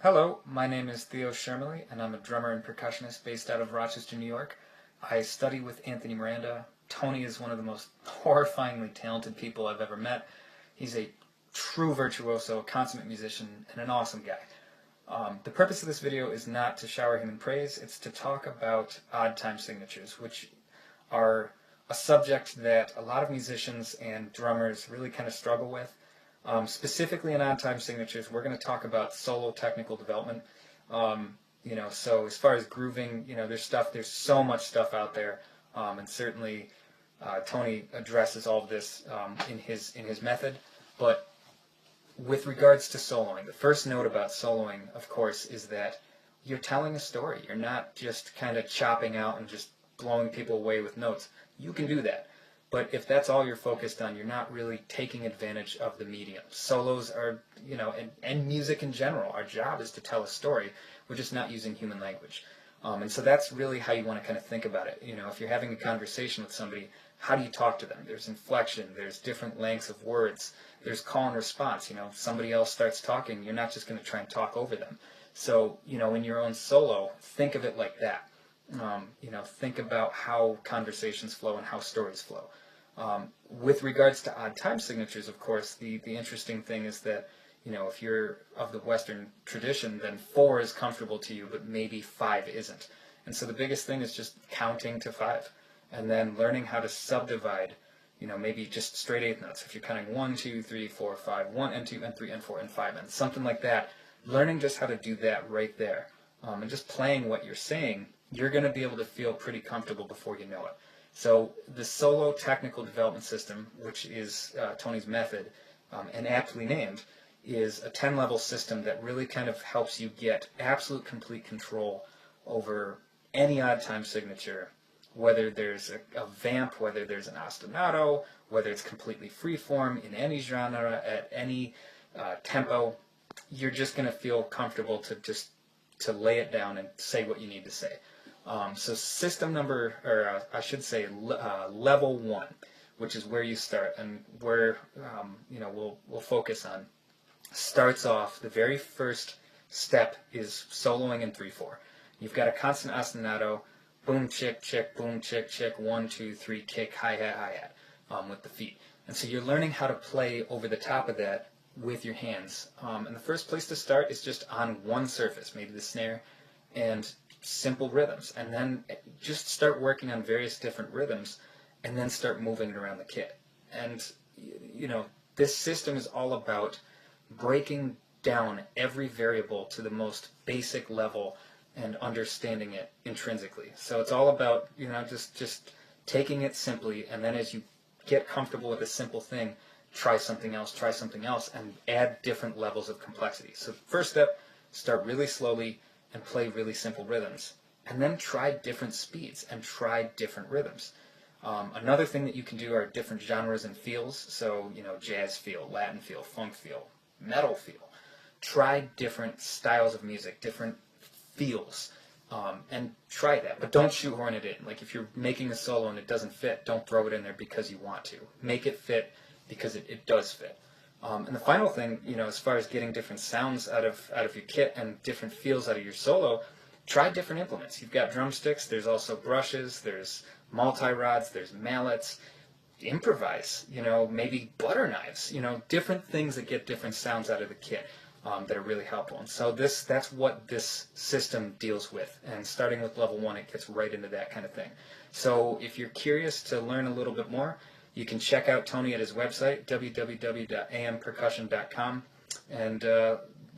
Hello, my name is Theo Chernally, and I'm a drummer and percussionist based out of Rochester, New York. I study with Anthony Miranda. Tony is one of the most horrifyingly talented people I've ever met. He's a true virtuoso, consummate musician, and an awesome guy. The purpose of this video is not to shower him in praise, it's to talk about odd time signatures, which are a subject that a lot of musicians and drummers really kind of struggle with. Specifically in odd time signatures, we're going to talk about solo technical development. So as far as grooving, there's so much stuff out there, and certainly Tony addresses all of this in his method. But with regards to soloing, the first note about soloing, of course, is that you're telling a story. You're not just kind of chopping out and just blowing people away with notes. You can do that. But if that's all you're focused on, you're not really taking advantage of the medium. Solos are, and music in general, our job is to tell a story. We're just not using human language. And so that's really how you want to kind of think about it. If you're having a conversation with somebody, how do you talk to them? There's inflection, there's different lengths of words, there's call and response. If somebody else starts talking, you're not just going to try and talk over them. So, in your own solo, think of it like that. Think about how conversations flow and how stories flow. With regards to odd time signatures, of course, the interesting thing is that, if you're of the Western tradition, then 4 is comfortable to you, but maybe 5 isn't. And so the biggest thing is just counting to 5, and then learning how to subdivide, maybe just straight 8th notes. If you're counting 1, 2, 3, 4, 5, 1 and 2 and 3 and 4 and 5, and something like that, learning just how to do that right there, and just playing what you're saying, you're going to be able to feel pretty comfortable before you know it. So the solo technical development system, which is Tony's method, and aptly named, is a 10-level system that really kind of helps you get absolute complete control over any odd time signature, whether there's a vamp, whether there's an ostinato, whether it's completely freeform in any genre, at any tempo. You're just going to feel comfortable to lay it down and say what you need to say. So system number, or I should say level 1, which is where you start and where we'll focus on, starts off, the very first step is soloing in 3/4. You've got a constant ostinato, boom, chick, chick, boom, chick, chick, 1, 2, 3, kick, hi-hat, hi-hat, with the feet. And so you're learning how to play over the top of that with your hands. And the first place to start is just on one surface, maybe the snare, and simple rhythms, and then just start working on various different rhythms, and then start moving it around the kit. And this system is all about breaking down every variable to the most basic level and understanding it intrinsically. So it's all about just taking it simply, and then as you get comfortable with a simple thing, try something else, and add different levels of complexity. So first step, start really slowly and play really simple rhythms, and then try different speeds and try different rhythms. Another thing that you can do are different genres and feels, so jazz feel, Latin feel, funk feel, metal feel. Try different styles of music, different feels, and try that, but don't shoehorn it in. Like if you're making a solo and it doesn't fit, don't throw it in there because you want to. Make it fit because it does fit. And the final thing, as far as getting different sounds out of your kit and different feels out of your solo, try different implements. You've got drumsticks, there's also brushes, there's multi-rods, there's mallets. Improvise, maybe butter knives, different things that get different sounds out of the kit that are really helpful. And so that's what this system deals with. And starting with level 1, it gets right into that kind of thing. So if you're curious to learn a little bit more, you can check out Tony at his website, www.ampercussion.com, and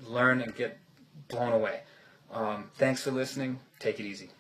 learn and get blown away. Thanks for listening. Take it easy.